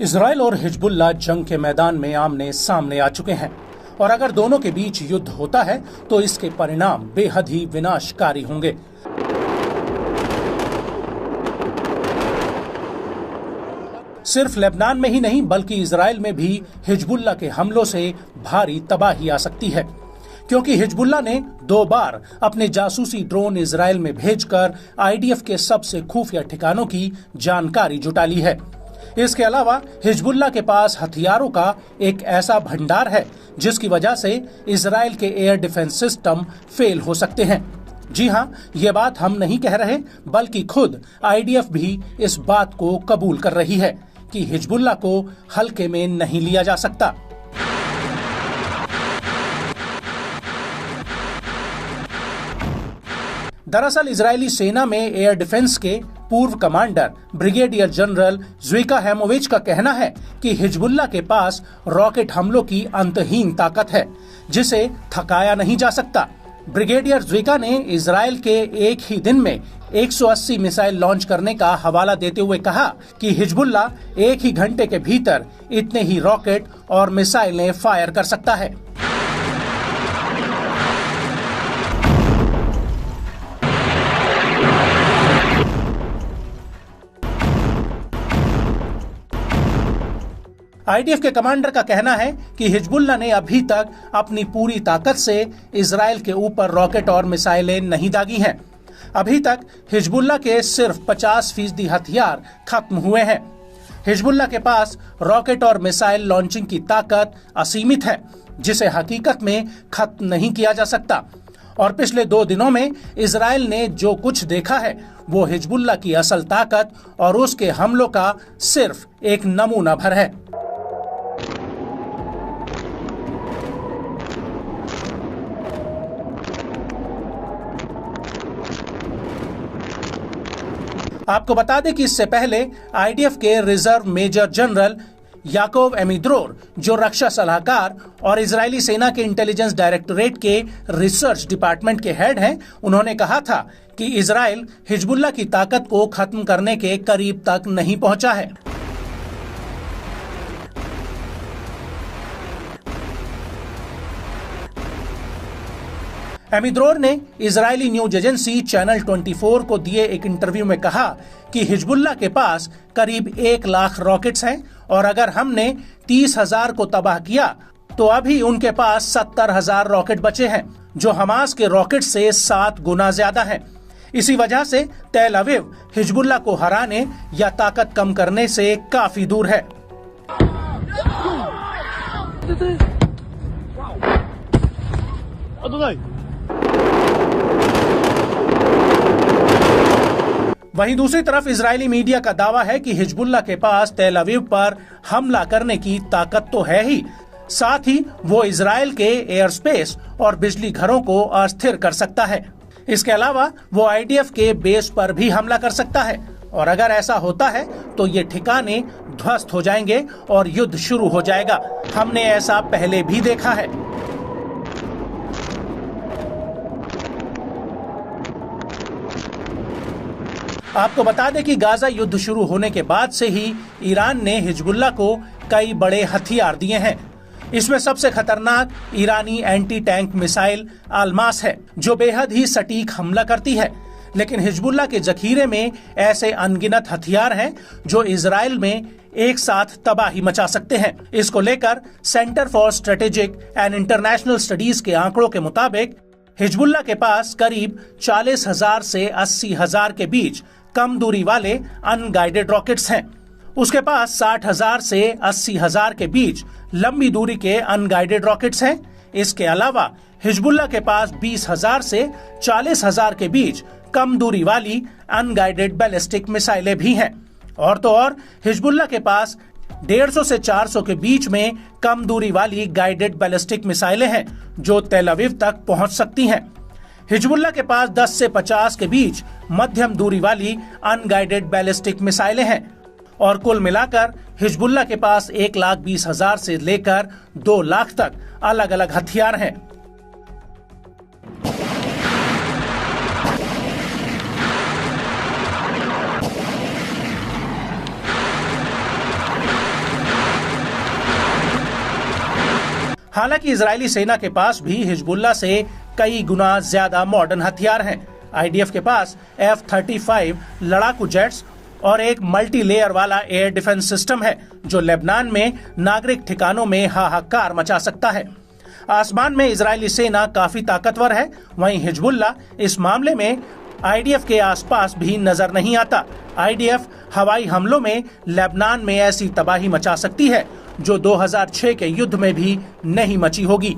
Israel और Hezbollah जंग के मैदान में आमने सामने आ चुके हैं और अगर दोनों के बीच युद्ध होता है तो इसके परिणाम बेहद ही विनाशकारी होंगे। सिर्फ लेबनान में ही नहीं बल्कि इजराइल में भी हिजबुल्लाह के हमलों से भारी तबाही आ सकती है, क्योंकि हिजबुल्लाह ने 2 बार अपने जासूसी ड्रोन इजराइल में भेजकर आईडीएफ के सबसे खुफिया ठिकानों की जानकारी जुटा ली है। इसके अलावा हिजबुल्लाह के पास हथियारों का एक ऐसा भंडार है जिसकी वजह से इजराइल के एयर डिफेंस सिस्टम फेल हो सकते हैं। जी हां, ये बात हम नहीं कह रहे बल्कि खुद आईडीएफ भी इस बात को कबूल कर रही है कि हिजबुल्लाह को हल्के में नहीं लिया जा सकता। दरअसल इजरायली सेना में एयर डिफेंस के पूर्व कमांडर ब्रिगेडियर जनरल ज़्विका हैमोविच का कहना है कि हिजबुल्लाह के पास रॉकेट हमलों की अंतहीन ताकत है जिसे थकाया नहीं जा सकता। ब्रिगेडियर ज़्विका ने इजराइल के एक ही दिन में 180 मिसाइल लॉन्च करने का हवाला देते हुए कहा कि हिजबुल्लाह एक ही घंटे के भीतर इतने ही रॉकेट और मिसाइलें फायर कर सकता है। आईडीएफ के कमांडर का कहना है कि हिजबुल्लाह ने अभी तक अपनी पूरी ताकत से इजराइल के ऊपर रॉकेट और मिसाइलें नहीं दागी हैं। अभी तक हिजबुल्लाह के सिर्फ 50% हथियार खत्म हुए हैं। हिजबुल्लाह के पास रॉकेट और मिसाइल लॉन्चिंग की ताकत असीमित है जिसे हकीकत में खत्म नहीं किया जा सकता। और पिछले 2 दिनों में इजराइल ने जो कुछ देखा है वो हिजबुल्लाह की असल ताकत और उसके हमलों का सिर्फ एक नमूना भर है। आपको बता दें कि इससे पहले आईडीएफ के रिजर्व मेजर जनरल याकोव एमिद्रोर, जो रक्षा सलाहकार और इजरायली सेना के इंटेलिजेंस डायरेक्टोरेट के रिसर्च डिपार्टमेंट के हेड हैं, उन्होंने कहा था कि इजराइल हिजबुल्लाह की ताकत को खत्म करने के करीब तक नहीं पहुंचा है। एमिद्रोर ने इजरायली न्यूज एजेंसी चैनल 24 को दिए एक इंटरव्यू में कहा कि हिजबुल्लाह के पास करीब 1 लाख रॉकेट्स हैं और अगर हमने 30,000 को तबाह किया तो अभी उनके पास 70,000 रॉकेट बचे हैं, जो हमास के रॉकेट से 7 गुना ज्यादा हैं। इसी वजह से तेल अवीव हिजबुल्लाह को हराने या ताकत कम करने से काफी दूर है। वहीं दूसरी तरफ इजरायली मीडिया का दावा है कि हिजबुल्लाह के पास तेल अवीव पर हमला करने की ताकत तो है ही, साथ ही वो इजराइल के एयर स्पेस और बिजली घरों को अस्थिर कर सकता है। इसके अलावा वो आईडीएफ के बेस पर भी हमला कर सकता है और अगर ऐसा होता है तो ये ठिकाने ध्वस्त हो जाएंगे और युद्ध शुरू हो जाएगा। हमने ऐसा पहले भी देखा है। आपको बता दें कि गाजा युद्ध शुरू होने के बाद से ही ईरान ने हिजबुल्लाह को कई बड़े हथियार दिए हैं। इसमें सबसे खतरनाक ईरानी एंटी टैंक मिसाइल आलमास है, जो बेहद ही सटीक हमला करती है। लेकिन हिजबुल्लाह के जखीरे में ऐसे अनगिनत हथियार हैं जो इजराइल में एक साथ तबाही मचा सकते हैं। इसको लेकर centre for strategic and international studies के आंकड़ों के मुताबिक हिजबुल्लाह के पास करीब 40,000 से 80,000 के बीच कम दूरी वाले अनगाइडेड रॉकेट्स हैं। उसके पास 60,000 से 80,000 के बीच लंबी दूरी के अनगाइडेड रॉकेट्स हैं। इसके अलावा हिजबुल्लाह के पास 20,000 से 40,000 के बीच कम दूरी वाली अनगाइडेड बैलिस्टिक मिसाइलें भी हैं। और तो और हिजबुल्लाह के पास 150 से 400 के बीच में कम दूरी वाली गाइडेड बैलिस्टिक मिसाइलें हैं जो तेल अवीव तक पहुंच सकती हैं। हिजबुल्लाह के पास 10 से 50 के बीच मध्यम दूरी वाली अनगाइडेड बैलिस्टिक मिसाइलें हैं और कुल मिलाकर हिजबुल्लाह के पास 1,20,000 से लेकर 2 लाख तक अलग अलग हथियार हैं। हालांकि इजरायली सेना के पास भी हिजबुल्लाह से कई गुना ज्यादा मॉडर्न हथियार हैं। आईडीएफ के पास F-35 लड़ाकू जेट्स और एक मल्टी लेयर वाला एयर डिफेंस सिस्टम है जो लेबनान में नागरिक ठिकानों में हाहाकार मचा सकता है। आसमान में इजरायली सेना काफी ताकतवर है, वहीं हिजबुल्लाह इस मामले में आईडीएफ के आसपास भी नजर नहीं आता। आईडीएफ हवाई हमलों में लेबनान में ऐसी तबाही मचा सकती है जो 2006 के युद्ध में भी नहीं मची होगी।